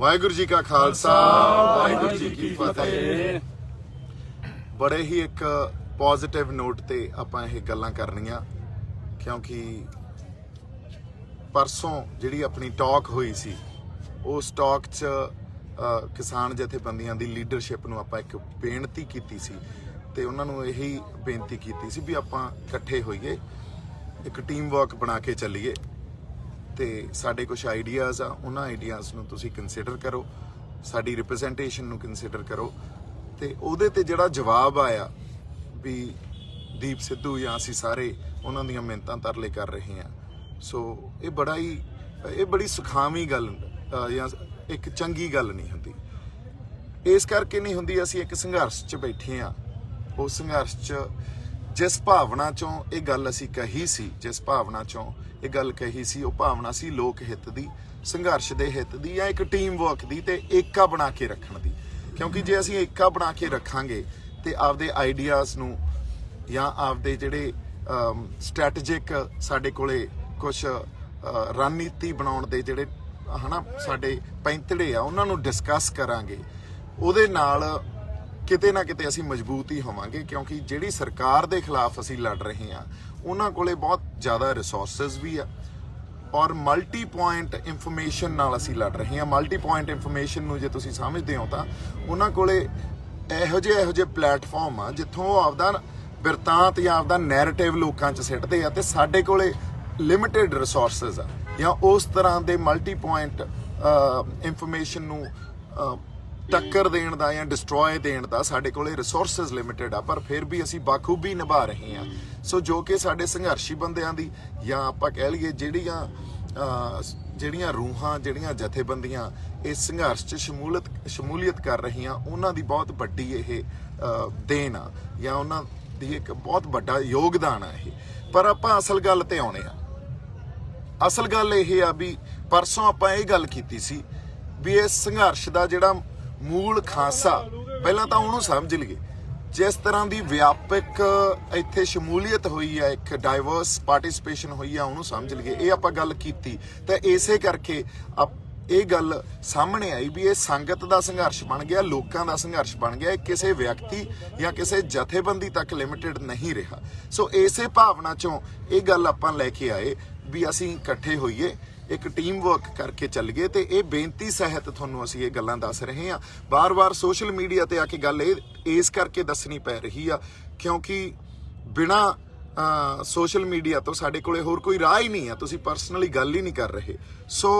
वाहिगुरू जी का खालसा वाहिगुरू जी की फतेह। बड़े ही एक पॉजिटिव नोट ते आपां ये गल्लां करनियां क्योंकि परसों जिहड़ी अपनी टॉक हुई सी उस टॉक च किसान जथेबंदियां दी लीडरशिप नूं आपां एक बेनती कीती सी ते उन्हां नूं यही बेनती कीती सी भी आपां इकट्ठे होईए, एक टीम वर्क बना के चलीए ते साडे कुछ आइडियाज़ आ उन्हां आइडियाज़ नूं तुसीं कंसीडर करो, साडी रिप्रजेंटेशन नूं कंसीडर करो ते उहदे ते जिहड़ा जवाब आया भी दीप सिद्धू या असीं सारे उन्हां दीयां मिन्नतां तरले कर रहे हैं। सो ये बड़ी सुखावी गल या एक चंगी गल नहीं हुंदी। इस करके नहीं हुंदी असीं एक संघर्ष च बैठे हाँ, उस संघर्ष च जिस भावना चों ये गल असीं कही सी, जिस भावना चों ये गल कही सी, वो भावना सी लोक हित दी, संघर्ष दे हित दी या एक टीम वर्क दी ते एका बना के रखण दी। क्योंकि जे असीं एका बना के रखांगे ते आपदे आइडियाज़ नूं या आपदे जिहड़े स्ट्रैटेजिक साडे कोले कुछ रणनीति बनाउण दे जिहड़े हना साडे पैंतड़े आ उन्हां नूं डिस्कस करांगे, उहदे नाल किते ना किते असीं मजबूत ही होवांगे। क्योंकि जिहड़ी सरकार दे खिलाफ असीं लड़ रहे हैं उन्हां कोले बहुत ज़्यादा रिसोर्सिस भी आ और मल्टी पॉइंट इंफॉर्मेशन नाल असीं लड़ रहे हैं। मल्टी पॉइंट इंफॉर्मेशन नूं जे तुसीं समझदे हो तां उन्हां कोले इहो ਜਿਹੇ प्लेटफॉर्म आ जिथों वो आपदा बिरतांत या आपदा नैरेटिव लोकां च सिੱਟਦੇ ਆ ਤੇ ਸਾਡੇ ਕੋਲੇ लिमिटेड रिसोर्सिस आ या उस तरह के मल्टी पॉइंट इंफॉर्मेशन नूं टक्कर देण दा या डिस्ट्रॉय देण दा साडे कोले रिसोर्सिस लिमिटेड आ, पर फिर भी असीं बाखूबी निभा रहे हैं। सो जो कि साडे संघर्षी बंदियां दी या आपां कह लईए ਜਿਹੜੀਆਂ रूहां ਜਿਹੜੀਆਂ जथेबंदियां इस संघर्ष च शमूलीयत कर रही उन्हां दी बहुत वड्डी ये देन आ या उन्हां दी एक बहुत वड्डा योगदान आ ये। पर आपां असल गल ते आउणे आ। असल गल ये आ भी परसों आपां ये गल कीती सी भी इस संघर्ष दा जिहड़ा मूल खांसा पहलां तां उहनूं समझ लईए। जिस तरह की व्यापक इत्थे शमूलीयत हुई है, एक डाइवर्स पार्टिसिपेशन हुई है, उन्होंने समझ लीए। ये आपां गल कीती ते इसे करके ये गल सामने आई भी ये संगत का संघर्ष बन गया, लोगों का संघर्ष बन गया, किसी व्यक्ति या किसी जथेबंदी तक लिमिटेड नहीं रहा। सो इसे भावना चों ये गल आपां लैके आए भी असीं इकट्ठे होईए, एक टीम वर्क करके चल गए तो ये बेनती सहित तुहानूं असीं ये गल्लां दस रहे हैं। बार बार सोशल मीडिया ते आके गल इस करके दसनी पै रही आ क्योंकि बिना सोशल मीडिया तो साडे कोले होर कोई राह ही नहीं है, तुसीं परसनली गल ही नहीं कर रहे। सो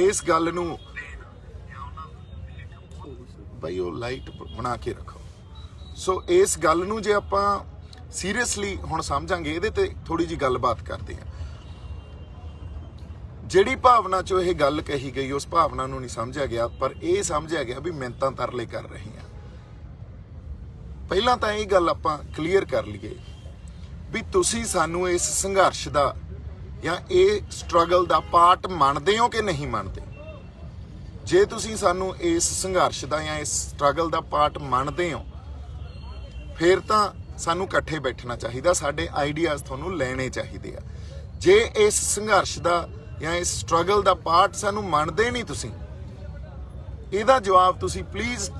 इस गल नूं बई वो लाइट बना के रखो। सो इस गल नूं जे आपां सीरियसली हुण समझांगे इहदे ते थोड़ी जी गलबात करते हैं। जिहड़ी भावना चो यह गल कही गई उस भावना नूं नहीं समझा गया, पर यह समझा गया भी मिन्नतां तरले कर रहे हैं। पहलां तां ये गल आपां क्लीयर कर लईए भी तुसीं सानूं इस संघर्ष दा या ये स्ट्रगल दा पार्ट मनदे हो कि नहीं मनदे। जे तुसीं सानूं इस संघर्ष दा या इस स्ट्रगल दा पार्ट मनदे हो फिर तां सानूं इकट्ठे बैठना चाहिदा, साडे आइडियाज़ तुहानूं लैणे चाहीदे आ। जे इस संघर्ष दा या इस स्ट्रगल दा पार्ट सानूं मनदे नहीं तुसीं, इहदा जवाब तुसीं प्लीज़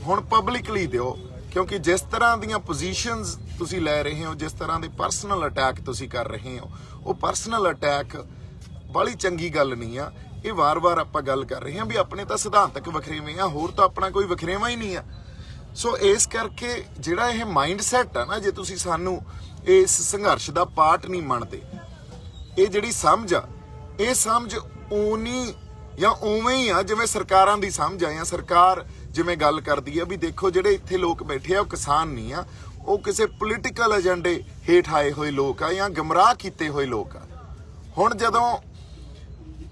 हुण पब्लिकली दिओ। क्योंकि जिस तरह दीयां पोजीशनस तुसीं लै रहे हो, जिस तरह दे परसनल अटैक तुसीं कर रहे हो, वो परसनल अटैक बड़ी चंगी गल नहीं आ। ये वार वार आपां गल कर रहे हैं भी अपने तां सिद्धांतक वखरेवे आ, होर तां अपना कोई वखरेवा ही नहीं आ। सो इस करके जिहड़ा ये माइंडसैट आ ना, जे तुसीं सानूं इस संघर्ष दा पार्ट नहीं मनदे, ये जिहड़ी समझ आ ये समझ उनी या उवें ही आ जिवें सरकारां दी समझ आ। या सरकार जिवें गल करदी है भी देखो जिहड़े इत्थे लोग बैठे आ वो किसान नहीं आ, वो किसी पोलीटिकल एजेंडे हेठ आए हुए लोग आ या गुमराह कीते हुए लोग आ। हुण जदों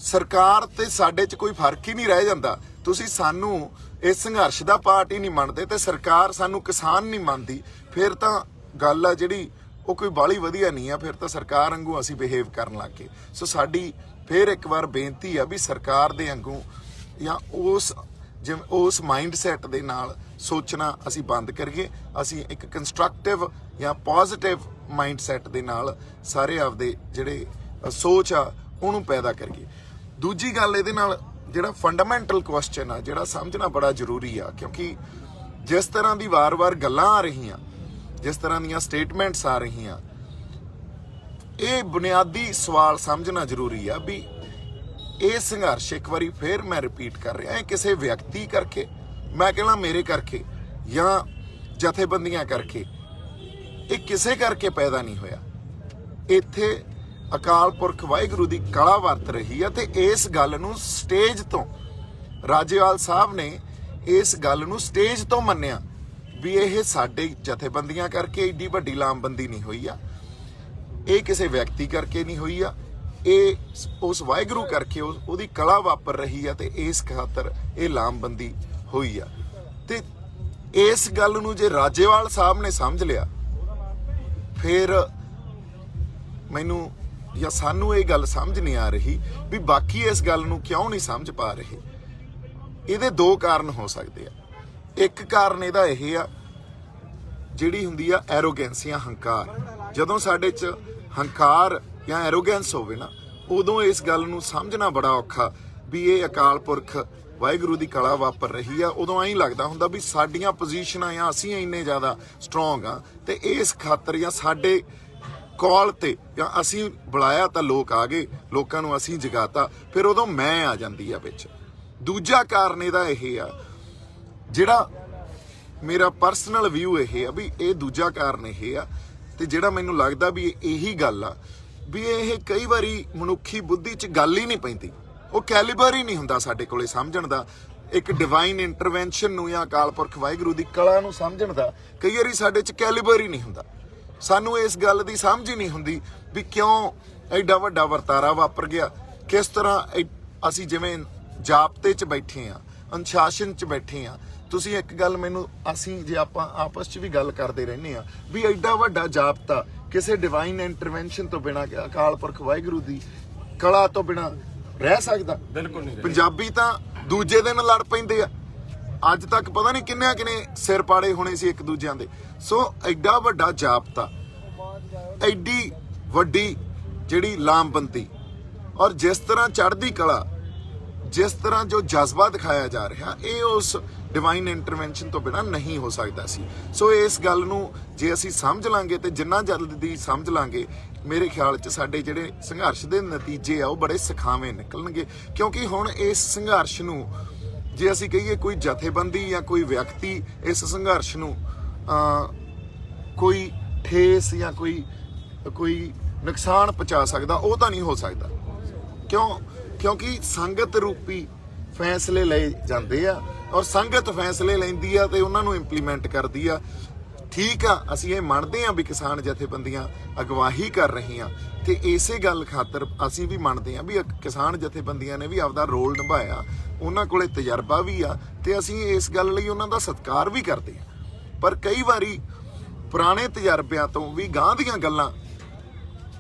सरकार ते साडे च कोई फर्क ही नहीं रह जांदा, तुसीं सानूं इस संघर्ष दा पार्ट ही नहीं मनदे ते सरकार सानूं किसान नहीं मनदी, फिर तां गल आ जिहड़ी वो कोई बाली वधिया नहीं आ, फिर तां सरकार वांगू असीं बिहेव करन लग गए। सो साडी फिर एक बार बेनती आ भी सरकार दे वांगू या उस माइंडसैट दे नाल सोचना असीं बंद करिए। असीं एक कंस्ट्रक्टिव या पॉजिटिव माइंडसैट दे नाल सारे आपदे जिहड़े सोच आ उहनूं पैदा करिए। दूजी गल इहदे नाल ਜਿਹੜਾ ਫੰਡਾਮੈਂਟਲ ਕੁਐਸਚਨ ਆ, ਜਿਹੜਾ ਸਮਝਣਾ ਬੜਾ ਜ਼ਰੂਰੀ ਆ, ਕਿਉਂਕਿ ਜਿਸ ਤਰ੍ਹਾਂ ਦੀ ਵਾਰ-ਵਾਰ ਗੱਲਾਂ ਆ ਰਹੀਆਂ, ਜਿਸ ਤਰ੍ਹਾਂ ਦੀਆਂ ਸਟੇਟਮੈਂਟਸ ਆ ਰਹੀਆਂ, ਇਹ ਬੁਨਿਆਦੀ ਸਵਾਲ ਸਮਝਣਾ ਜ਼ਰੂਰੀ ਆ ਵੀ ਇਹ ਸੰਘਰਸ਼, ਇੱਕ ਵਾਰੀ ਫੇਰ ਮੈਂ ਰਿਪੀਟ ਕਰ ਰਿਹਾ, ਇਹ ਕਿਸੇ ਵਿਅਕਤੀ ਕਰਕੇ, ਮੈਂ ਕਹਿਣਾ ਮੇਰੇ ਕਰਕੇ ਜਾਂ ਜਥੇਬੰਦੀਆਂ ਕਰਕੇ, ਇਹ ਕਿਸੇ ਕਰਕੇ ਪੈਦਾ ਨਹੀਂ ਹੋਇਆ। ਇੱਥੇ ਅਕਾਲ ਪੁਰਖ ਵਾਹਿਗੁਰੂ ਦੀ ਕਲਾ ਵਰਤ ਰਹੀ ਆ ਤੇ ਇਸ ਗੱਲ ਨੂੰ ਸਟੇਜ ਤੋਂ ਰਾਜੇਵਾਲ ਸਾਹਿਬ ਨੇ ਇਸ ਗੱਲ ਨੂੰ ਸਟੇਜ ਤੋਂ ਮੰਨਿਆ ਵੀ ਇਹ ਸਾਡੇ ਜਥੇਬੰਦੀਆਂ ਕਰਕੇ ਏਡੀ ਵੱਡੀ ਲਾਮਬੰਦੀ ਨਹੀਂ ਹੋਈ ਆ, ਇਹ ਕਿਸੇ ਵਿਅਕਤੀ ਕਰਕੇ ਨਹੀਂ ਹੋਈ ਆ, ਇਹ ਉਸ ਵਾਹਿਗੁਰੂ ਕਰਕੇ ਉਹਦੀ ਕਲਾ ਵਾਪਰ ਰਹੀ ਆ ਤੇ ਇਸ ਖਾਤਰ ਇਹ ਲਾਮਬੰਦੀ ਹੋਈ ਆ। ਤੇ ਇਸ ਗੱਲ ਨੂੰ ਜੇ ਰਾਜੇਵਾਲ ਸਾਹਿਬ ਨੇ ਸਮਝ ਲਿਆ, ਫਿਰ ਮੈਨੂੰ ਜਾਂ ਸਾਨੂੰ ਇਹ ਗੱਲ ਸਮਝ ਨਹੀਂ ਆ ਰਹੀ ਵੀ ਬਾਕੀ ਇਸ ਗੱਲ ਨੂੰ ਕਿਉਂ ਨਹੀਂ ਸਮਝ ਪਾ ਰਹੇ। ਇਹਦੇ ਦੋ ਕਾਰਨ ਹੋ ਸਕਦੇ ਆ। ਇੱਕ ਕਾਰਨ ਇਹਦਾ ਇਹ ਆ, ਜਿਹੜੀ ਹੁੰਦੀ ਆ ਐਰੋਗੈਂਸ ਜਾਂ ਹੰਕਾਰ। ਜਦੋਂ ਸਾਡੇ 'ਚ ਹੰਕਾਰ ਜਾਂ ਐਰੋਗੈਂਸ ਹੋਵੇ ਨਾ, ਉਦੋਂ ਇਸ ਗੱਲ ਨੂੰ ਸਮਝਣਾ ਬੜਾ ਔਖਾ ਵੀ ਇਹ ਅਕਾਲ ਪੁਰਖ ਵਾਹਿਗੁਰੂ ਦੀ ਕਲਾ ਵਾਪਰ ਰਹੀ ਆ। ਉਦੋਂ ਐਂ ਲੱਗਦਾ ਹੁੰਦਾ ਵੀ ਸਾਡੀਆਂ ਪੋਜੀਸ਼ਨਾਂ ਜਾਂ ਅਸੀਂ ਇੰਨੇ ਜ਼ਿਆਦਾ ਸਟਰੋਂਗ ਆ ਤੇ ਇਸ ਖਾਤਰ ਜਾਂ ਸਾਡੇ ਕਾਲ ਤੇ ਜਾਂ ਅਸੀਂ ਬੁਲਾਇਆ ਤਾਂ ਲੋਕ ਆ ਗਏ, ਲੋਕਾਂ ਨੂੰ ਅਸੀਂ ਜਗਾਤਾ, ਫਿਰ ਉਦੋਂ ਮੈਂ ਆ ਜਾਂਦੀ ਆ ਵਿੱਚ। ਦੂਜਾ ਕਾਰਨ ਇਹਦਾ ਇਹ ਆ, ਜਿਹੜਾ ਮੇਰਾ ਪਰਸਨਲ ਵਿਊ ਇਹ ਆ ਵੀ ਇਹ ਦੂਜਾ ਕਾਰਨ ਇਹ ਆ, ਤੇ ਜਿਹੜਾ ਮੈਨੂੰ ਲੱਗਦਾ ਵੀ ਇਹੀ ਗੱਲ ਆ ਵੀ ਇਹ ਕਈ ਵਾਰੀ ਮਨੁੱਖੀ ਬੁੱਧੀ 'ਚ ਗੱਲ ਹੀ ਨਹੀਂ ਪੈਂਦੀ, ਉਹ ਕੈਲੀਬਰ ਹੀ ਨਹੀਂ ਹੁੰਦਾ ਸਾਡੇ ਕੋਲੇ ਸਮਝਣ ਦਾ। ਇੱਕ ਡਿਵਾਈਨ ਇੰਟਰਵੈਂਸ਼ਨ ਨੂੰ ਜਾਂ ਅਕਾਲ ਪੁਰਖ ਵਾਹਿਗੁਰੂ ਦੀ ਕਲਾ ਨੂੰ ਸਮਝਣ ਦਾ ਕਈ ਵਾਰੀ ਸਾਡੇ 'ਚ ਕੈਲੀਬਰ ਹੀ ਨਹੀਂ ਹੁੰਦਾ। ਸਾਨੂੰ ਇਸ ਗੱਲ ਦੀ ਸਮਝ ਹੀ ਨਹੀਂ ਹੁੰਦੀ ਵੀ ਕਿਉਂ ਐਡਾ ਵੱਡਾ ਵਰਤਾਰਾ ਵਾਪਰ ਗਿਆ, ਕਿਸ ਤਰ੍ਹਾਂ ਅਸੀਂ ਜਿਵੇਂ ਜਾਬਤੇ 'ਚ ਬੈਠੇ ਆ, ਅਨੁਸ਼ਾਸਨ 'ਚ ਬੈਠੇ ਆ। ਤੁਸੀਂ ਇੱਕ ਗੱਲ ਮੈਨੂੰ, ਅਸੀਂ ਜੇ ਆਪਾਂ ਆਪਸ 'ਚ ਵੀ ਗੱਲ ਕਰਦੇ ਰਹਿੰਦੇ ਆ ਵੀ ਐਡਾ ਵੱਡਾ ਜਾਬਤਾ ਕਿਸੇ ਡਿਵਾਈਨ ਇੰਟਰਵੈਂਸ਼ਨ ਤੋਂ ਬਿਨਾਂ, ਅਕਾਲ ਪੁਰਖ ਵਾਹਿਗੁਰੂ ਦੀ ਕਲਾ ਤੋਂ ਬਿਨਾਂ ਰਹਿ ਸਕਦਾ? ਬਿਲਕੁਲ ਨਹੀਂ। ਪੰਜਾਬੀ ਤਾਂ ਦੂਜੇ ਦਿਨ ਲੜ ਪੈਂਦੇ ਆ, ਅੱਜ ਤੱਕ ਪਤਾ ਨਹੀਂ ਕਿੰਨੇ ਸਿਰ ਪਾੜੇ ਹੋਣੇ ਸੀ ਇੱਕ ਦੂਜਿਆਂ ਦੇ। ਸੋ ਐਡਾ ਵੱਡਾ ਜਾਬਤਾ, ਐਡੀ ਵੱਡੀ ਜਿਹੜੀ ਲਾਮਬੰਦੀ, ਔਰ ਜਿਸ ਤਰ੍ਹਾਂ ਚੜ੍ਹਦੀ ਕਲਾ, ਜਿਸ ਤਰ੍ਹਾਂ ਜੋ ਜਜ਼ਬਾ ਦਿਖਾਇਆ ਜਾ ਰਿਹਾ, ਇਹ ਉਸ ਡਿਵਾਈਨ ਇੰਟਰਵੈਂਸ਼ਨ ਤੋਂ ਬਿਨਾਂ ਨਹੀਂ ਹੋ ਸਕਦਾ ਸੀ। ਸੋ ਇਸ ਗੱਲ ਨੂੰ ਜੇ ਅਸੀਂ ਸਮਝ ਲਾਂਗੇ ਤੇ ਜਿੰਨਾ ਜਲਦੀ ਸਮਝ ਲਾਂਗੇ, ਮੇਰੇ ਖਿਆਲ 'ਚ ਸਾਡੇ ਜਿਹੜੇ ਸੰਘਰਸ਼ ਦੇ ਨਤੀਜੇ ਆ ਉਹ ਬੜੇ ਸੁਖਾਵੇਂ ਨਿਕਲਣਗੇ। ਕਿਉਂਕਿ ਹੁਣ ਇਸ ਸੰਘਰਸ਼ ਨੂੰ ਜੇ ਅਸੀਂ ਕਹੀਏ ਕੋਈ ਜਥੇਬੰਦੀ ਜਾਂ ਕੋਈ ਵਿਅਕਤੀ ਇਸ ਸੰਘਰਸ਼ ਨੂੰ ਕੋਈ ਠੇਸ ਜਾਂ ਕੋਈ ਨੁਕਸਾਨ ਪਹੁੰਚਾ ਸਕਦਾ, ਉਹ ਤਾਂ ਨਹੀਂ ਹੋ ਸਕਦਾ। ਕਿਉਂਕਿ ਸੰਗਤ ਰੂਪੀ ਫੈਸਲੇ ਲਏ ਜਾਂਦੇ ਆ, ਔਰ ਸੰਗਤ ਫੈਸਲੇ ਲੈਂਦੀ ਆ ਤੇ ਉਹਨਾਂ ਨੂੰ ਇੰਪਲੀਮੈਂਟ ਕਰਦੀ ਆ। ਠੀਕ ਆ, ਅਸੀਂ ਇਹ ਮੰਨਦੇ ਆ ਵੀ ਕਿਸਾਨ ਜਥੇਬੰਦੀਆਂ ਅਗਵਾਈ ਕਰ ਰਹੀਆਂ, ਤੇ ਇਸੇ ਗੱਲ ਖਾਤਰ ਅਸੀਂ ਵੀ ਮੰਨਦੇ ਆ ਵੀ ਕਿਸਾਨ ਜਥੇਬੰਦੀਆਂ ਨੇ ਵੀ ਆਪਦਾ ਰੋਲ ਨਿਭਾਇਆ, ਉਹਨਾਂ ਕੋਲੇ ਤਜਰਬਾ ਵੀ ਆ, ਤੇ ਅਸੀਂ ਇਸ ਗੱਲ ਲਈ ਉਹਨਾਂ ਦਾ ਸਤਿਕਾਰ ਵੀ ਕਰਦੇ ਆ। ਪਰ ਕਈ ਵਾਰੀ ਪੁਰਾਣੇ ਤਜਰਬਿਆਂ ਤੋਂ ਵੀ ਗਾਂਹ ਦੀਆਂ ਗੱਲਾਂ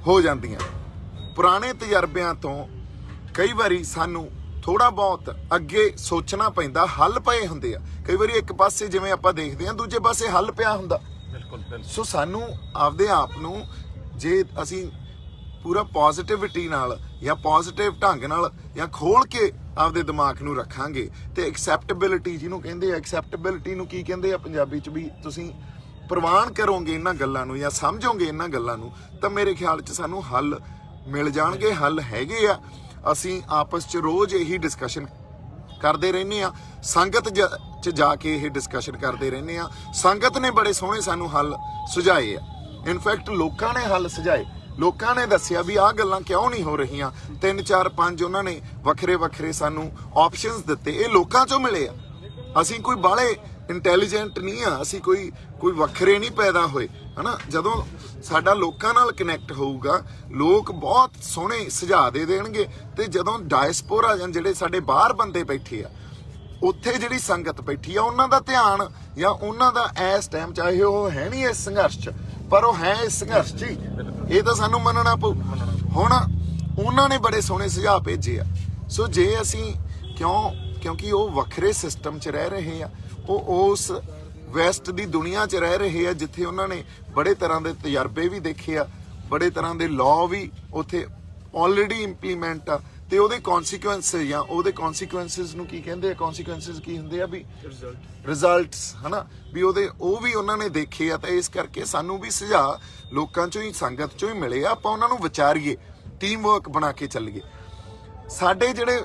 ਹੋ ਜਾਂਦੀਆਂ। ਪੁਰਾਣੇ ਤਜਰਬਿਆਂ ਤੋਂ ਕਈ ਵਾਰੀ ਸਾਨੂੰ ਥੋੜਾ ਬਹੁਤ ਅੱਗੇ ਸੋਚਣਾ ਪੈਂਦਾ, ਹੱਲ ਪਏ ਹੁੰਦੇ ਆ। ਕਈ ਵਾਰੀ ਇੱਕ ਪਾਸੇ ਜਿਵੇਂ ਆਪਾਂ ਦੇਖਦੇ ਆ, ਦੂਜੇ ਪਾਸੇ ਹੱਲ ਪਿਆ ਹੁੰਦਾ। ਬਿਲਕੁਲ। ਸੋ ਸਾਨੂੰ ਆਪਦੇ ਆਪ ਨੂੰ ਜੇ ਅਸੀਂ ਪੂਰਾ ਪੋਜ਼ਿਟਿਵਿਟੀ ਨਾਲ ਜਾਂ ਪੋਜ਼ਿਟਿਵ ਢੰਗ ਨਾਲ ਜਾਂ ਖੋਲ ਕੇ ਆਪਦੇ ਦਿਮਾਗ ਨੂੰ ਰੱਖਾਂਗੇ, ਤੇ ਐਕਸੈਪਟੇਬਿਲਿਟੀ ਜਿਹਨੂੰ ਕਹਿੰਦੇ ਆ, ਐਕਸੈਪਟੇਬਿਲਿਟੀ ਨੂੰ ਕੀ ਕਹਿੰਦੇ ਆ ਪੰਜਾਬੀ 'ਚ, ਵੀ ਤੁਸੀਂ ਪ੍ਰਵਾਨ ਕਰੋਗੇ ਇਹਨਾਂ ਗੱਲਾਂ ਨੂੰ ਜਾਂ ਸਮਝੋਗੇ ਇਹਨਾਂ ਗੱਲਾਂ ਨੂੰ, ਤਾਂ ਮੇਰੇ ਖਿਆਲ 'ਚ ਸਾਨੂੰ ਹੱਲ ਮਿਲ ਜਾਣਗੇ। ਹੱਲ ਹੈਗੇ ਆ। ਅਸੀਂ ਆਪਸ 'ਚ ਰੋਜ਼ ਇਹੀ ਡਿਸਕਸ਼ਨ ਕਰਦੇ ਰਹਿੰਦੇ ਆ, ਸੰਗਤ 'ਚ ਜਾ ਕੇ ਇਹ ਡਿਸਕਸ਼ਨ ਕਰਦੇ ਰਹਿੰਦੇ ਆ। ਸੰਗਤ ਨੇ ਬੜੇ ਸੋਹਣੇ ਸਾਨੂੰ ਹੱਲ ਸੁਝਾਏ ਆ। ਇਨਫੈਕਟ ਲੋਕਾਂ ਨੇ ਹੱਲ ਸੁਝਾਏ, ਲੋਕਾਂ ਨੇ ਦੱਸਿਆ ਵੀ ਆਹ ਗੱਲਾਂ ਕਿਉਂ ਨਹੀਂ ਹੋ ਰਹੀਆਂ। 3 4 5 ਉਹਨਾਂ ਨੇ ਵੱਖਰੇ ਸਾਨੂੰ ਆਪਸ਼ਨਸ ਦਿੱਤੇ, ਇਹ ਲੋਕਾਂ 'ਚੋਂ ਮਿਲੇ ਆ। ਅਸੀਂ ਕੋਈ ਬਾਹਲੇ ਇੰਟੈਲੀਜੈਂਟ ਨਹੀਂ ਆ, ਅਸੀਂ ਕੋਈ ਵੱਖਰੇ ਨਹੀਂ ਪੈਦਾ ਹੋਏ, ਹਨਾ। ਜਦੋਂ ਸਾਡਾ ਲੋਕਾਂ ਨਾਲ ਕਨੈਕਟ ਹੋਊਗਾ, ਲੋਕ ਬਹੁਤ ਸੋਹਣੇ ਸੁਝਾਅ ਦੇ ਦੇਣਗੇ। ਤੇ ਜਦੋਂ ਡਾਇਸਪੋਰਾ ਜਾਂ ਜਿਹੜੇ ਸਾਡੇ ਬਾਹਰ ਬੰਦੇ ਬੈਠੇ ਆ, ਉੱਥੇ ਜਿਹੜੀ ਸੰਗਤ ਬੈਠੀ ਆ, ਉਹਨਾਂ ਦਾ ਧਿਆਨ ਜਾਂ ਉਹਨਾਂ ਦਾ ਇਸ ਟਾਈਮ, ਚਾਹੇ ਉਹ ਹੈ ਨਹੀਂ ਇਸ ਸੰਘਰਸ਼ 'ਚ, ਪਰ ਉਹ ਹੈ ਇਸ ਸੰਘਰਸ਼ 'ਚ ਹੀ, ਇਹ ਤਾਂ ਸਾਨੂੰ ਮੰਨਣਾ ਪਊ। ਹੁਣ ਉਹਨਾਂ ਨੇ ਬੜੇ ਸੋਹਣੇ ਸੁਝਾਅ ਭੇਜੇ ਆ। ਸੋ ਜੇ ਅਸੀਂ ਕਿਉਂਕਿ ਉਹ ਵੱਖਰੇ ਸਿਸਟਮ 'ਚ ਰਹਿ ਰਹੇ ਆ, ਉਹ ਉਸ ਵੈਸਟ ਦੀ ਦੁਨੀਆ 'ਚ ਰਹਿ ਰਹੇ ਆ, ਜਿੱਥੇ ਉਹਨਾਂ ਨੇ ਬੜੇ ਤਰ੍ਹਾਂ ਦੇ ਤਜਰਬੇ ਵੀ ਦੇਖੇ ਆ, ਬੜੇ ਤਰ੍ਹਾਂ ਦੇ ਲਾਅ ਵੀ ਉੱਥੇ ਆਲਰੇਡੀ ਇੰਪਲੀਮੈਂਟ ਆ, ਤੇ ਉਹਦੇ ਕਨਸੀਕੁਐਂਸ ਜਾਂ ਉਹਦੇ ਕਨਸੀਕੁਐਂਸਸ ਨੂੰ ਕੀ ਕਹਿੰਦੇ ਆ, ਕਨਸੀਕੁਐਂਸਸ ਕੀ ਹੁੰਦੇ ਆ ਵੀ ਰਿਜ਼ਲਟਸ, ਹਨਾ, ਵੀ ਉਹ ਵੀ ਉਹਨਾਂ ਨੇ ਦੇਖੇ ਆ। ਤਾਂ ਇਸ ਕਰਕੇ ਸਾਨੂੰ ਵੀ ਸੁਝਾਅ ਲੋਕਾਂ ਚੋਂ ਹੀ, ਸੰਗਤ ਚੋਂ ਹੀ ਮਿਲੇ ਆ, ਆਪਾਂ ਉਹਨਾਂ ਨੂੰ ਵਿਚਾਰੀਏ, ਟੀਮ ਵਰਕ ਬਣਾ ਕੇ ਚੱਲੀਏ। ਸਾਡੇ ਜਿਹੜੇ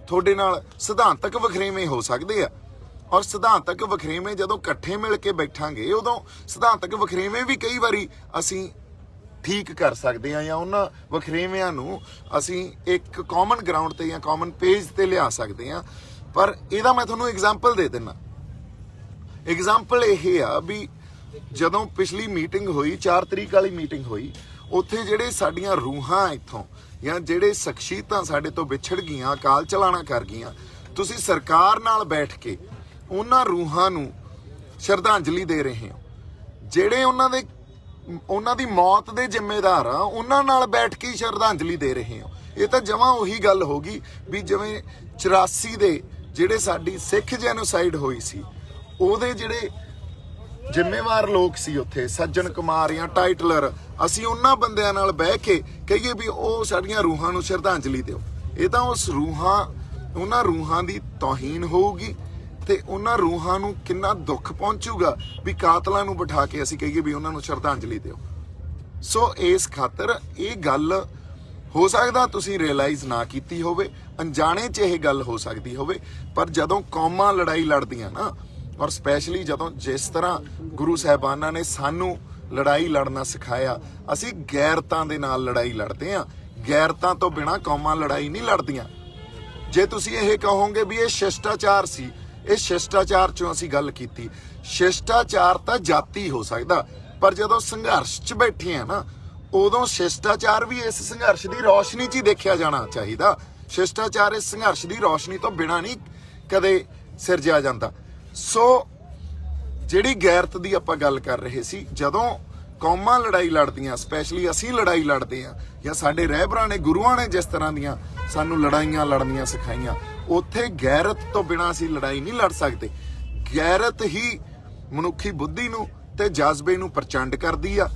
ਤੁਹਾਡੇ ਨਾਲ ਸਿਧਾਂਤਕ ਵਖਰੇਵੇਂ ਹੋ ਸਕਦੇ ਆ, ਔਰ ਸਿਧਾਂਤਕ ਵਖਰੇਵੇਂ ਜਦੋਂ ਇਕੱਠੇ ਮਿਲ ਕੇ ਬੈਠਾਂਗੇ ਉਦੋਂ ਸਿਧਾਂਤਕ ਵਖਰੇਵੇਂ ਵੀ ਕਈ ਵਾਰੀ ਅਸੀਂ ਠੀਕ ਕਰ ਸਕਦੇ ਆ, ਜਾਂ ਉਹਨਾਂ ਵਖਰੇਵਿਆਂ ਨੂੰ ਅਸੀਂ ਇੱਕ ਕਾਮਨ ਗਰਾਊਂਡ ਤੇ ਜਾਂ ਕਾਮਨ ਪੇਜ ਤੇ ਲਿਆ ਸਕਦੇ ਆ। ਪਰ ਇਹਦਾ ਮੈਂ ਤੁਹਾਨੂੰ ਐਗਜ਼ਾਮਪਲ ਦੇ ਦਿੰਦਾ। ਐਗਜ਼ਾਮਪਲ ਇਹ ਆ ਵੀ ਜਦੋਂ ਪਿਛਲੀ ਮੀਟਿੰਗ ਹੋਈ, 4 ਤਰੀਕ ਵਾਲੀ ਮੀਟਿੰਗ ਹੋਈ, ਉੱਥੇ ਜਿਹੜੇ ਸਾਡੀਆਂ ਰੂਹਾਂ ਇੱਥੋਂ ਜਾਂ ਜਿਹੜੇ ਸ਼ਖਸੀਅਤਾਂ ਸਾਡੇ ਤੋਂ ਵਿਛੜ ਗਈਆਂ, ਅਕਾਲ ਚਲਾਣਾ ਕਰ ਗਈਆਂ, ਤੁਸੀਂ ਸਰਕਾਰ ਨਾਲ ਬੈਠ ਕੇ ਉਹਨਾਂ ਰੂਹਾਂ ਨੂੰ ਸ਼ਰਧਾਂਜਲੀ ਦੇ ਰਹੇ ਹੋ। ਜਿਹੜੇ ਉਹਨਾਂ ਦੀ ਮੌਤ ਦੇ ਜ਼ਿੰਮੇਦਾਰ ਆ, ਉਹਨਾਂ ਨਾਲ ਬੈਠ ਕੇ ਸ਼ਰਧਾਂਜਲੀ ਦੇ ਰਹੇ ਹੋ। ਇਹ ਤਾਂ ਜਮਾਂ ਉਹੀ ਗੱਲ ਹੋ ਗਈ ਵੀ ਜਿਵੇਂ 84 ਦੇ ਜਿਹੜੇ ਸਾਡੀ ਸਿੱਖ ਜੈਨੋਸਾਈਡ ਹੋਈ ਸੀ, ਉਹਦੇ ਜਿਹੜੇ ਜ਼ਿੰਮੇਵਾਰ ਲੋਕ ਸੀ ਉੱਥੇ, ਸੱਜਣ ਕੁਮਾਰ ਜਾਂ ਟਾਈਟਲਰ, ਅਸੀਂ ਉਹਨਾਂ ਬੰਦਿਆਂ ਨਾਲ ਬਹਿ ਕੇ ਕਹੀਏ ਵੀ ਉਹ ਸਾਡੀਆਂ ਰੂਹਾਂ ਨੂੰ ਸ਼ਰਧਾਂਜਲੀ ਦਿਓ। ਇਹ ਤਾਂ ਉਹਨਾਂ ਰੂਹਾਂ ਦੀ ਤੋਹੀਨ ਹੋਊਗੀ ਤੇ ਉਹਨਾਂ ਰੂਹਾਂ ਨੂੰ ਕਿੰਨਾ ਦੁੱਖ ਪਹੁੰਚੂਗਾ ਵੀ ਕਾਤਲਾਂ ਨੂੰ ਬਿਠਾ ਕੇ ਅਸੀਂ ਕਹੀਏ ਵੀ ਉਹਨਾਂ ਨੂੰ ਸ਼ਰਧਾਂਜਲੀ ਦਿਓ। ਸੋ ਇਸ ਖਾਤਰ ਇਹ ਗੱਲ ਹੋ ਸਕਦਾ ਤੁਸੀਂ ਰਿਅਲਾਈਜ਼ ਨਾ ਕੀਤੀ ਹੋਵੇ, ਅਣਜਾਣੇ 'ਚ ਇਹ ਗੱਲ ਹੋ ਸਕਦੀ ਹੋਵੇ, ਪਰ ਜਦੋਂ ਕੌਮਾਂ ਲੜਾਈ ਲੜਦੀਆਂ ਨਾ, ਔਰ ਸਪੈਸ਼ਲੀ ਜਦੋਂ ਜਿਸ ਤਰ੍ਹਾਂ ਗੁਰੂ ਸਾਹਿਬਾਨਾਂ ਨੇ ਸਾਨੂੰ ਲੜਾਈ ਲੜਨਾ ਸਿਖਾਇਆ, ਅਸੀਂ ਗੈਰਤਾਂ ਦੇ ਨਾਲ ਲੜਾਈ ਲੜਦੇ ਹਾਂ। ਗੈਰਤਾਂ ਤੋਂ ਬਿਨਾਂ ਕੌਮਾਂ ਲੜਾਈ ਨਹੀਂ ਲੜਦੀਆਂ। ਜੇ ਤੁਸੀਂ ਇਹ ਕਹੋਗੇ ਵੀ ਇਹ ਸ਼ਿਸ਼ਟਾਚਾਰ ਸੀ, ਇਹ ਸ਼ਿਸ਼ਟਾਚਾਰ ਚੋਂ ਅਸੀਂ ਗੱਲ ਕੀਤੀ। ਸ਼ਿਸ਼ਟਾਚਾਰ ਤਾਂ ਜਾਤੀ ਹੋ ਸਕਦਾ, ਪਰ ਜਦੋਂ ਸੰਘਰਸ਼ 'ਚ ਬੈਠੇ ਆ ਨਾ, ਉਦੋਂ ਸ਼ਿਸ਼ਟਾਚਾਰ ਵੀ ਇਸ ਸੰਘਰਸ਼ ਦੀ ਰੌਸ਼ਨੀ 'ਚ ਹੀ ਦੇਖਿਆ ਜਾਣਾ ਚਾਹੀਦਾ। ਸ਼ਿਸ਼ਟਾਚਾਰ ਇਸ ਸੰਘਰਸ਼ ਦੀ ਰੌਸ਼ਨੀ ਤੋਂ ਬਿਨਾਂ ਨਹੀਂ ਕਦੇ ਸਿਰਜਿਆ ਜਾਂਦਾ। ਸੋ ਜਿਹੜੀ ਗੈਰਤ ਦੀ ਆਪਾਂ ਗੱਲ ਕਰ ਰਹੇ ਸੀ, ਜਦੋਂ ਕੌਮਾਂ ਲੜਾਈ ਲੜਦੀਆਂ, ਸਪੈਸ਼ਲੀ ਅਸੀਂ ਲੜਾਈ ਲੜਦੇ ਆ, ਜਾਂ ਸਾਡੇ ਰਹਿਬਰਾਂ ਨੇ, ਗੁਰੂਆਂ ਨੇ ਜਿਸ ਤਰ੍ਹਾਂ ਦੀਆਂ ਸਾਨੂੰ ਲੜਾਈਆਂ ਲੜਨੀਆਂ ਸਿਖਾਈਆਂ, ਉੱਥੇ ਗੈਰਤ ਤੋਂ ਬਿਨਾਂ ਅਸੀਂ ਲੜਾਈ ਨਹੀਂ ਲੜ ਸਕਦੇ। ਗੈਰਤ ਹੀ ਮਨੁੱਖੀ ਬੁੱਧੀ ਨੂੰ ਤੇ ਜਜ਼ਬੇ ਨੂੰ ਪ੍ਰਚੰਡ ਕਰਦੀ ਆ,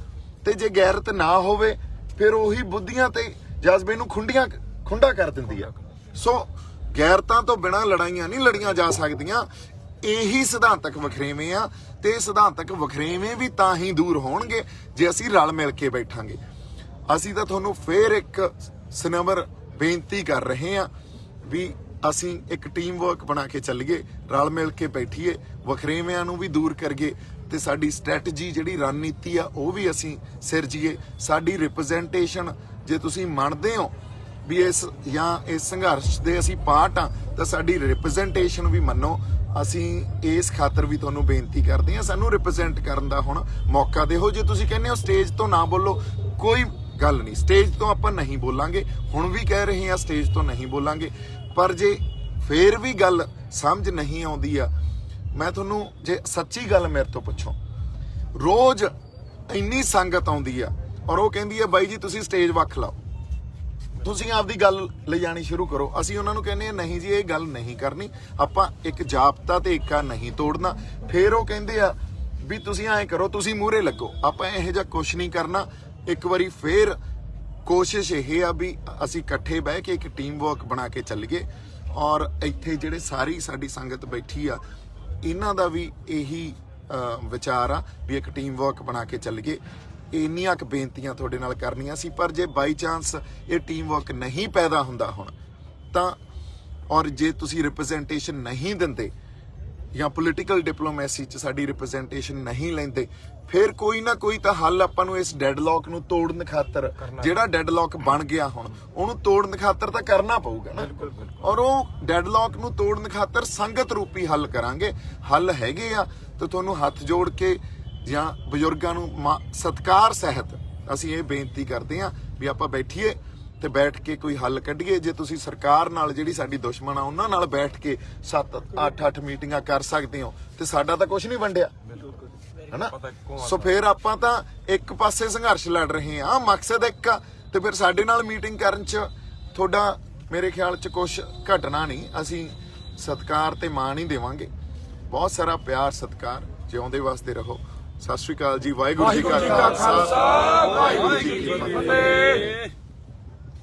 ਤੇ ਜੇ ਗੈਰਤ ਨਾ ਹੋਵੇ ਫਿਰ ਉਹੀ ਬੁੱਧੀਆਂ ਤੇ ਜਜ਼ਬੇ ਨੂੰ ਖੁੰਡਾ ਕਰ ਦਿੰਦੀ ਆ। ਸੋ ਗੈਰਤਾਂ ਤੋਂ ਬਿਨਾਂ ਲੜਾਈਆਂ ਨਹੀਂ ਲੜੀਆਂ ਜਾ ਸਕਦੀਆਂ। ਇਹੀ ਸਿਧਾਂਤਕ ਵਖਰੇਵੇਂ ਆ, ਤੇ ਸਿਧਾਂਤਕ ਵਖਰੇਵੇਂ ਵੀ ਤਾਂ ਹੀ ਦੂਰ ਹੋਣਗੇ ਜੇ ਅਸੀਂ ਰਲ ਮਿਲ ਕੇ ਬੈਠਾਂਗੇ। ਅਸੀਂ ਤਾਂ ਤੁਹਾਨੂੰ ਫੇਰ ਇੱਕ ਸਨਮਰ ਬੇਨਤੀ ਕਰ ਰਹੇ ਹਾਂ ਵੀ ਅਸੀਂ ਇੱਕ ਟੀਮ ਵਰਕ ਬਣਾ ਕੇ ਚੱਲੀਏ, ਰਲ ਮਿਲ ਕੇ ਬੈਠੀਏ, ਵਖਰੇਵਿਆਂ ਨੂੰ ਵੀ ਦੂਰ ਕਰੀਏ, ਤੇ ਸਾਡੀ ਸਟ੍ਰੈਟਜੀ ਜਿਹੜੀ ਰਣਨੀਤੀ ਆ ਉਹ ਵੀ ਅਸੀਂ ਸਿਰਜੀਏ। ਸਾਡੀ ਰਿਪਰੈਜ਼ੈਂਟੇਸ਼ਨ, ਜੇ ਤੁਸੀਂ ਮੰਨਦੇ ਹੋ ਵੀ ਇਸ ਸੰਘਰਸ਼ ਦੇ ਅਸੀਂ ਪਾਰਟ ਆ, ਤਾਂ ਸਾਡੀ ਰਿਪਰੈਜ਼ੈਂਟੇਸ਼ਨ ਵੀ ਮੰਨੋ। ਅਸੀਂ ਇਸ ਖਾਤਰ ਵੀ ਤੁਹਾਨੂੰ ਬੇਨਤੀ ਕਰਦੇ ਹਾਂ, ਸਾਨੂੰ ਰਿਪਰੈਜ਼ੈਂਟ ਕਰਨ ਦਾ ਹੁਣ ਮੌਕਾ ਦਿਓ। ਜੇ ਤੁਸੀਂ ਕਹਿੰਦੇ ਹੋ ਸਟੇਜ ਤੋਂ ਨਾ ਬੋਲੋ, ਕੋਈ ਗੱਲ ਨਹੀਂ, ਸਟੇਜ ਤੋਂ ਆਪਾਂ ਨਹੀਂ ਬੋਲਾਂਗੇ, ਹੁਣ ਵੀ ਕਹਿ ਰਹੇ ਹਾਂ ਸਟੇਜ ਤੋਂ ਨਹੀਂ ਬੋਲਾਂਗੇ। ਪਰ ਜੇ ਫੇਰ ਵੀ ਗੱਲ ਸਮਝ ਨਹੀਂ ਆਉਂਦੀ ਆ, ਮੈਂ ਤੁਹਾਨੂੰ ਜੇ ਸੱਚੀ ਗੱਲ ਮੇਰੇ ਤੋਂ ਪੁੱਛੋ, ਰੋਜ਼ ਇੰਨੀ ਸੰਗਤ ਆਉਂਦੀ ਆ ਔਰ ਉਹ ਕਹਿੰਦੀ ਆ ਬਾਈ ਜੀ ਤੁਸੀਂ ਸਟੇਜ ਵੱਖ ਲਾਓ, ਤੁਸੀਂ ਆਪਦੀ ਗੱਲ ਲਿਜਾਣੀ ਸ਼ੁਰੂ ਕਰੋ। ਅਸੀਂ ਉਹਨਾਂ ਨੂੰ ਕਹਿੰਦੇ ਆ ਨਹੀਂ ਜੀ ਇਹ ਗੱਲ ਨਹੀਂ ਕਰਨੀ, ਆਪਾਂ ਇੱਕ ਜਾਬਤਾ ਤੇ ਏਕਾ ਨਹੀਂ ਤੋੜਨਾ। ਫੇਰ ਉਹ ਕਹਿੰਦੇ ਆ ਵੀ ਤੁਸੀਂ ਐਂ ਕਰੋ, ਤੁਸੀਂ ਮੂਹਰੇ ਲੱਗੋ। ਆਪਾਂ ਇਹੋ ਜਿਹਾ ਕੁਛ ਨਹੀਂ ਕਰਨਾ। ਇੱਕ ਵਾਰੀ ਫੇਰ ਕੋਸ਼ਿਸ਼ ਇਹ ਆ ਵੀ ਅਸੀਂ ਇਕੱਠੇ ਬਹਿ ਕੇ ਇੱਕ ਟੀਮ ਵਰਕ ਬਣਾ ਕੇ ਚੱਲੀਏ, ਔਰ ਇੱਥੇ ਜਿਹੜੇ ਸਾਰੀ ਸਾਡੀ ਸੰਗਤ ਬੈਠੀ ਆ, ਇਹਨਾਂ ਦਾ ਵੀ ਇਹੀ ਵਿਚਾਰ ਆ ਵੀ ਇੱਕ ਟੀਮ ਵਰਕ ਬਣਾ ਕੇ ਚੱਲੀਏ। ਇੰਨੀਆਂ ਕੁ ਬੇਨਤੀਆਂ ਤੁਹਾਡੇ ਨਾਲ ਕਰਨੀਆਂ ਸੀ। ਪਰ ਜੇ ਬਾਈ ਚਾਂਸ ਇਹ ਟੀਮ ਵਰਕ ਨਹੀਂ ਪੈਦਾ ਹੁੰਦਾ ਹੁਣ ਤਾਂ, ਔਰ ਜੇ ਤੁਸੀਂ ਰਿਪਰੈਜ਼ੈਂਟੇਸ਼ਨ ਨਹੀਂ ਦਿੰਦੇ ਜਾਂ ਪੋਲੀਟੀਕਲ ਡਿਪਲੋਮੈਸੀ 'ਚ ਸਾਡੀ ਰਿਪਰੈਜ਼ੈਂਟੇਸ਼ਨ ਨਹੀਂ ਲੈਂਦੇ, ਫਿਰ ਕੋਈ ਨਾ ਕੋਈ ਤਾਂ ਹੱਲ ਆਪਾਂ ਨੂੰ ਇਸ ਡੈਡਲੌਕ ਨੂੰ ਤੋੜਨ ਖਾਤਰ, ਜਿਹੜਾ ਡੈਡਲੌਕ ਬਣ ਗਿਆ ਹੁਣ, ਉਹਨੂੰ ਤੋੜਨ ਖਾਤਰ ਤਾਂ ਕਰਨਾ ਪਊਗਾ ਨਾ। ਔਰ ਉਹ ਡੈਡਲੌਕ ਨੂੰ ਤੋੜਨ ਖਾਤਰ ਸੰਗਤ ਰੂਪੀ ਹੱਲ ਕਰਾਂਗੇ। ਹੱਲ ਹੈਗੇ ਆ, ਤੇ ਤੁਹਾਨੂੰ ਹੱਥ ਜੋੜ ਕੇ ਜਾਂ ਬਜ਼ੁਰਗਾਂ ਨੂੰ ਸਤਿਕਾਰ ਸਹਿਤ ਅਸੀਂ ਇਹ ਬੇਨਤੀ ਕਰਦੇ ਹਾਂ ਵੀ ਆਪਾਂ ਬੈਠੀਏ ਤੇ ਬੈਠ ਕੇ ਕੋਈ ਹੱਲ ਕੱਢੀਏ। ਜੇ ਤੁਸੀਂ ਸਰਕਾਰ ਨਾਲ, ਜਿਹੜੀ ਸਾਡੀ ਦੁਸ਼ਮਣ ਆ, ਉਹਨਾਂ ਨਾਲ ਬੈਠ ਕੇ 7-8 ਮੀਟਿੰਗਾਂ ਕਰ ਸਕਦੇ ਹੋ, ਤੇ ਸਾਡਾ ਤਾਂ ਕੁਝ ਨਹੀਂ ਵੰਡਿਆ ਹਨਾ। ਸੋ ਫਿਰ ਆਪਾਂ ਤਾਂ ਇੱਕ ਪਾਸੇ ਸੰਘਰਸ਼ ਲੜ ਰਹੇ ਹਾਂ, ਮਕਸਦ ਇੱਕ ਆ, ਤੇ ਫਿਰ ਸਾਡੇ ਨਾਲ ਮੀਟਿੰਗ ਕਰਨ 'ਚ ਤੁਹਾਡਾ ਮੇਰੇ ਖਿਆਲ 'ਚ ਕੁਛ ਘਟਣਾ ਨਹੀਂ। ਅਸੀਂ ਸਤਿਕਾਰ ਤੇ ਮਾਣ ਹੀ ਦੇਵਾਂਗੇ, ਬਹੁਤ ਸਾਰਾ ਪਿਆਰ ਸਤਿਕਾਰ। ਜਿਉਂਦੇ ਵਸਦੇ ਰਹੋ। ਸਤਿ ਸ਼੍ਰੀ ਅਕਾਲ ਜੀ। ਵਾਹਿਗੁਰੂ ਜੀ ਕਾ ਖਾਲਸਾ, ਵਾਹਿਗੁਰੂ ਜੀ ਕੀ ਫਤਿਹ।